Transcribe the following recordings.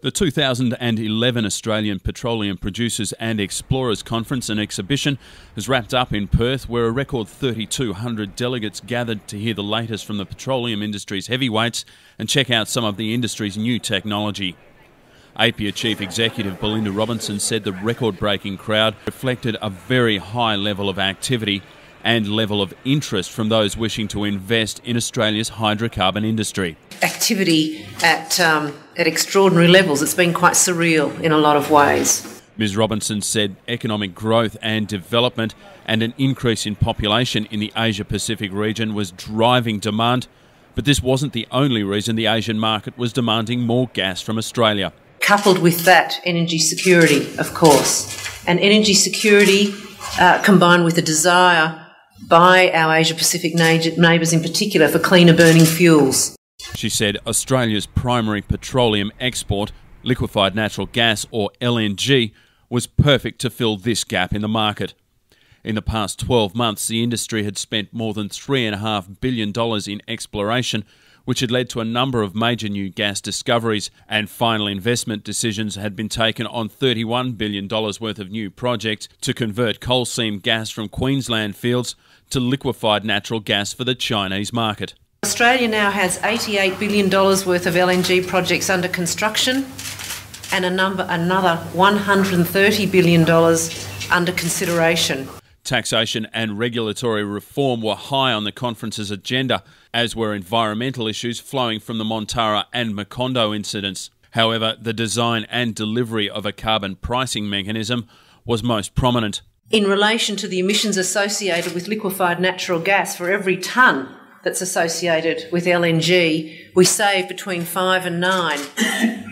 The 2011 Australian Petroleum Producers and Explorers Conference and Exhibition has wrapped up in Perth, where a record 3,200 delegates gathered to hear the latest from the petroleum industry's heavyweights and check out some of the industry's new technology. APPEA Chief Executive Belinda Robinson said the record-breaking crowd reflected a very high level of activity and level of interest from those wishing to invest in Australia's hydrocarbon industry. Activity at extraordinary levels. It's been quite surreal in a lot of ways. Ms Robinson said economic growth and development and an increase in population in the Asia-Pacific region was driving demand, but this wasn't the only reason the Asian market was demanding more gas from Australia. Coupled with that, energy security, of course. And energy security combined with a desire by our Asia-Pacific neighbours in particular for cleaner burning fuels. She said Australia's primary petroleum export, liquefied natural gas or LNG, was perfect to fill this gap in the market. In the past 12 months, the industry had spent more than $3.5 billion in exploration, which had led to a number of major new gas discoveries, and final investment decisions had been taken on $31 billion worth of new projects to convert coal seam gas from Queensland fields to liquefied natural gas for the Chinese market. Australia now has $88 billion worth of LNG projects under construction and another $130 billion under consideration. Taxation and regulatory reform were high on the conference's agenda, as were environmental issues flowing from the Montara and Macondo incidents. However, the design and delivery of a carbon pricing mechanism was most prominent. In relation to the emissions associated with liquefied natural gas, for every tonne that's associated with LNG, we save between 5 and 9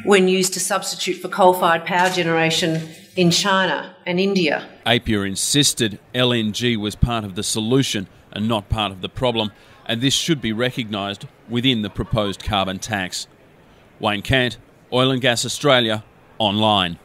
when used to substitute for coal-fired power generation in China and India. APPEA insisted LNG was part of the solution and not part of the problem, and this should be recognised within the proposed carbon tax. Wayne Cant, Oil and Gas Australia, online.